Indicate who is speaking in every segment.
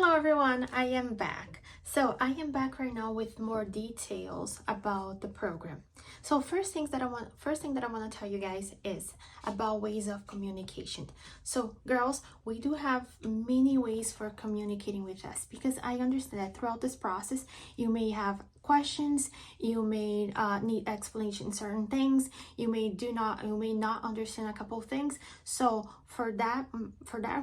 Speaker 1: Hello everyone, I am back. So I am back right now with more details about the program. So first thing that I want to tell you guys is about ways of communication. So girls, we do have many ways for communicating with us, because I understand that throughout this process you may have questions, you may need explanation certain things, you may not understand a couple of things. So for that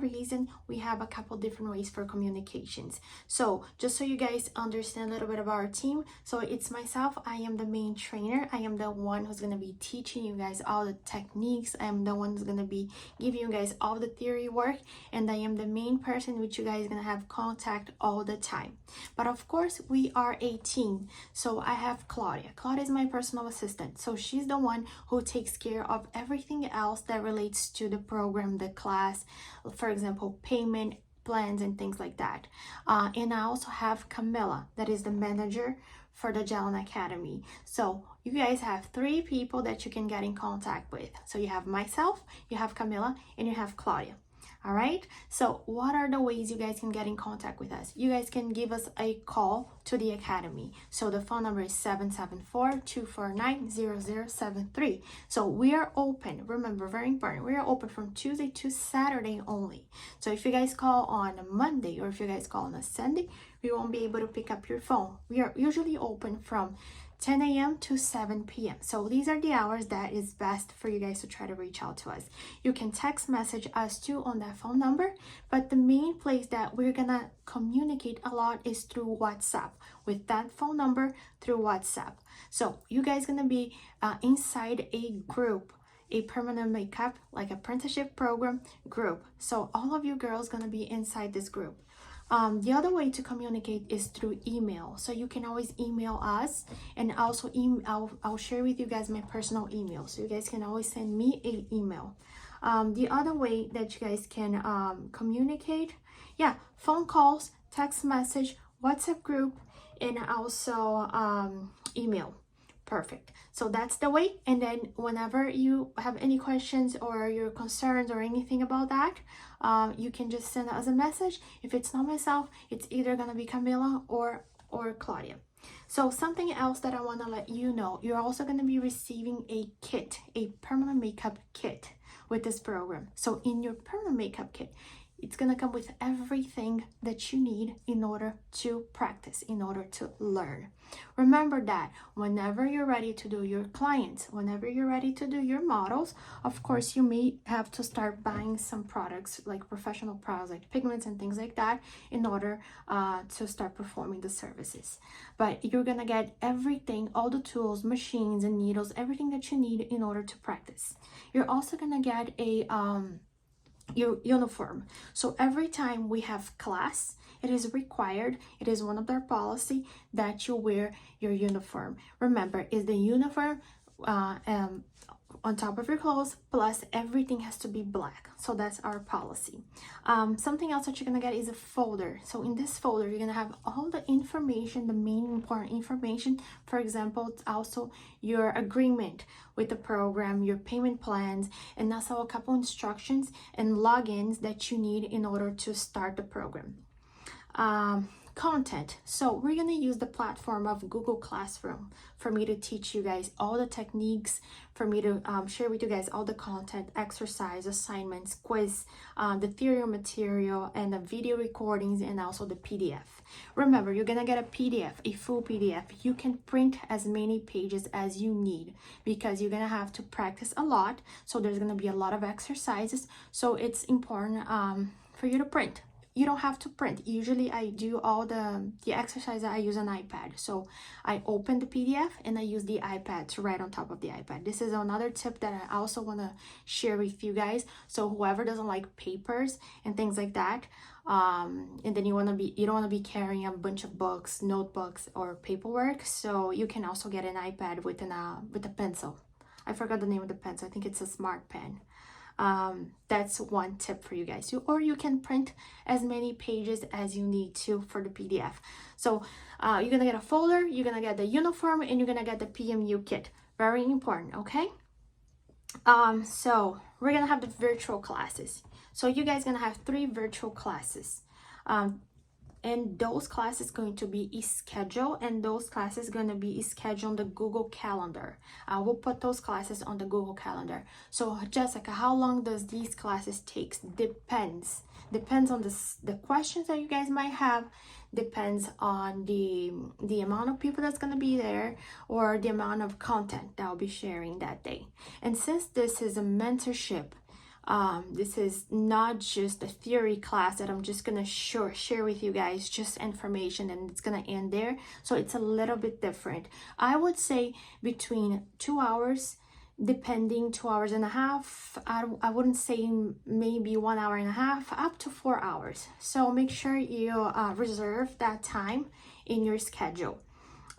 Speaker 1: reason, we have a couple different ways for communications. So just so you guys understand a little bit about our team, so it's myself. I am the main trainer. I am the one who's going to be teaching you guys all the techniques. I am the one who's going to be giving you guys all the theory work, and I am the main person which you guys are going to have contact all the time. But of course, we are a team. So I have Claudia. Claudia is my personal assistant. So she's the one who takes care of everything else that relates to the program, the class, for example, payment plans and things like that. And I also have Camilla, that is the manager for the Jalen Academy. So you guys have 3 people that you can get in contact with. So you have myself, you have Camilla, and you have Claudia. All right, so what are the ways you guys can get in contact with us? You guys can give us a call to the academy. So the phone number is 774-249-0073. So we are open. Remember, very important, we are open from Tuesday to Saturday only. So if you guys call on a Monday or if you guys call on a Sunday, we won't be able to pick up your phone. We are usually open from 10 a.m. to 7 p.m. So these are the hours that is best for you guys to try to reach out to us. You can text message us too on that phone number, but the main place that we're gonna communicate a lot is through WhatsApp, with that phone number through WhatsApp. So you guys gonna be inside a group, a permanent makeup, like apprenticeship program group. So all of you girls gonna be inside this group. The other way to communicate is through email. So you can always email us, and also I'll share with you guys my personal email. So you guys can always send me an email. The other way that you guys can communicate, phone calls, text message, WhatsApp group, and also email. Perfect. So that's the way. And then whenever you have any questions or your concerns or anything about that, you can just send us a message. If it's not myself, it's either gonna be Camilla or Claudia. So something else that I want to let you know, you're also going to be receiving a kit, a permanent makeup kit with this program. So in your permanent makeup kit, it's going to come with everything that you need in order to practice, in order to learn. Remember that whenever you're ready to do your clients, whenever you're ready to do your models, of course, you may have to start buying some products, like professional products, like pigments and things like that, in order to start performing the services. But you're going to get everything, all the tools, machines and needles, everything that you need in order to practice. You're also going to get a your uniform. So every time we have class, it is required, it is one of their policy that you wear your uniform. Remember, is the uniform on top of your clothes, plus everything has to be black. So that's our policy. Something else that you're gonna get is a folder. So in this folder, you're gonna have all the information, the main important information. For example, also your agreement with the program, your payment plans, and also a couple instructions and logins that you need in order to start the program. Content. So we're going to use the platform of Google Classroom for me to teach you guys all the techniques, for me to share with you guys all the content, exercise, assignments, quiz, the theory material, and the video recordings, and also the PDF. Remember, you're going to get a PDF, a full PDF. You can print as many pages as you need, because you're going to have to practice a lot. So there's going to be a lot of exercises. So it's important for you to print. You don't have to print. Usually I do all the exercises. I use an iPad. So I open the PDF and I use the iPad to write on top of the iPad. This is another tip that I also want to share with you guys. So whoever doesn't like papers and things like that, and then you don't want to be carrying a bunch of books, notebooks, or paperwork. So you can also get an iPad with a pencil. I forgot the name of the pencil. I think it's a Smart Pen. That's one tip for you guys. Or you can print as many pages as you need to for the PDF. So you're gonna get a folder, you're gonna get the uniform, and you're gonna get the PMU kit. Very important, okay? So we're gonna have the virtual classes. So you guys gonna have 3 virtual classes. and those classes going to be scheduled, and those classes going to be scheduled on the Google Calendar. I will put those classes on the Google Calendar. So Jessica, how long does these classes take? Depends on the questions that you guys might have, depends on the amount of people that's going to be there, or the amount of content that I'll be sharing that day. And since this is a mentorship, this is not just a theory class that I'm just gonna share with you guys just information and it's gonna end there, so it's a little bit different. I would say between 2 hours, depending, 2 hours and a half. I wouldn't say maybe 1 hour and a half, up to 4 hours. So make sure you reserve that time in your schedule.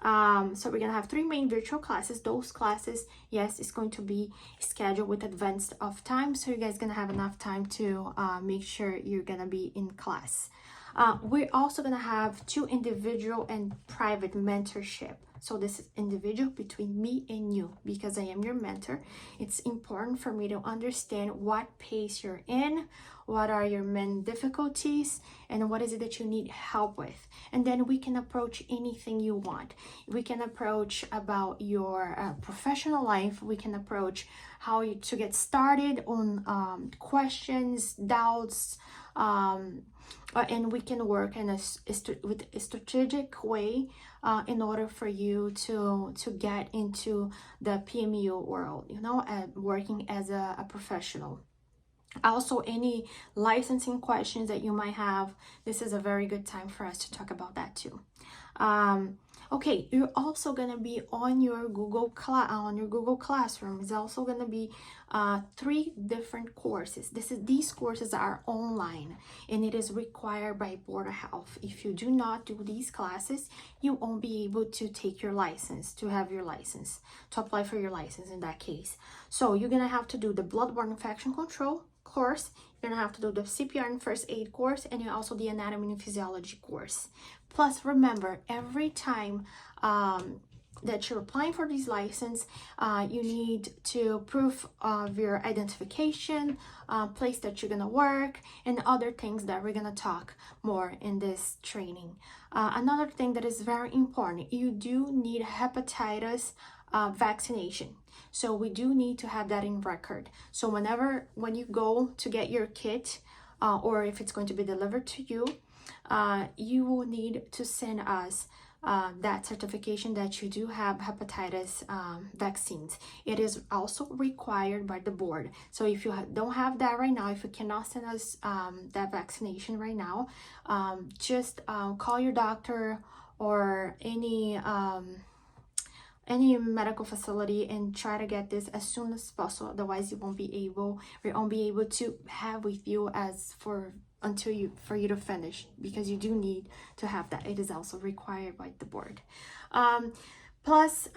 Speaker 1: So we're gonna have 3 main virtual classes. Those classes, yes, it's going to be scheduled with advance of time, so you guys gonna have enough time to make sure you're gonna be in class. We're also gonna have 2 individual and private mentorship. So this is individual between me and you, because I am your mentor. It's important for me to understand what pace you're in, what are your main difficulties, and what is it that you need help with. And then we can approach anything you want. We can approach about your professional life. We can approach how to get started on questions, doubts, and we can work in with a strategic way in order for you to get into the PMU world, you know, working as a professional. Also, any licensing questions that you might have, this is a very good time for us to talk about that too. Okay, you're also gonna be on your Google Classroom. It's also gonna be 3 different courses. These courses are online, and it is required by Board of Health. If you do not do these classes, you won't be able to take your license, to have your license, to apply for your license in that case. So you're gonna have to do the bloodborne infection control course, you're gonna have to do the CPR and first aid course, and also the anatomy and physiology course. Plus, remember, every time that you're applying for this license, you need to proof of your identification, place that you're gonna work, and other things that we're gonna talk more in this training. Another thing that is very important, you do need hepatitis vaccination. So we do need to have that in record. So when you go to get your kit, or if it's going to be delivered to you, you will need to send us that certification that you do have hepatitis vaccines. It is also required by the board. So if you don't have that right now, if you cannot send us that vaccination right now, just call your doctor or any medical facility and try to get this as soon as possible. Otherwise, we won't be able to have with you for you to finish, because you do need to have that. It is also required by the board. Plus,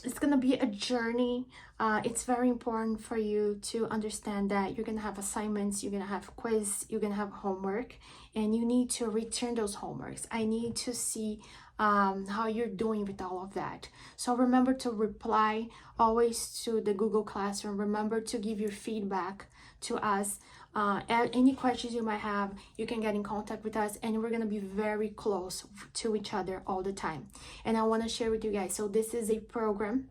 Speaker 1: it's gonna be a journey. It's very important for you to understand that you're gonna have assignments, you're gonna have quiz, you're gonna have homework, and you need to return those homeworks. I need to see how you're doing with all of that. So remember to reply always to the Google Classroom. Remember to give your feedback to us. Any questions you might have, you can get in contact with us, and we're gonna be very close to each other all the time. And I want to share with you guys, so this is a program,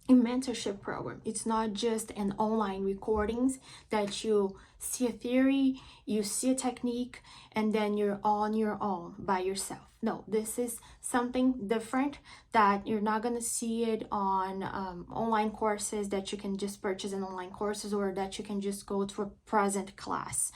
Speaker 1: a mentorship program. It's not just an online recordings that you see a theory, you see a technique, and then you're on your own by yourself. No, this is something different that you're not going to see it on online courses that you can just purchase in online courses, or that you can just go to a present class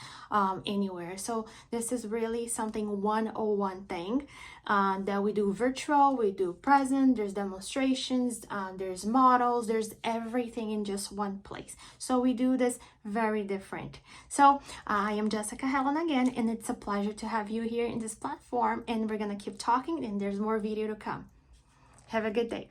Speaker 1: anywhere. So this is really something 101 thing that we do virtual, we do present, there's demonstrations, there's models, there's everything in just one place. So we do this very different. So I am Jessica Helen again, and it's a pleasure to have you here in this platform, and we're gonna keep talking, and there's more video to come. Have a good day.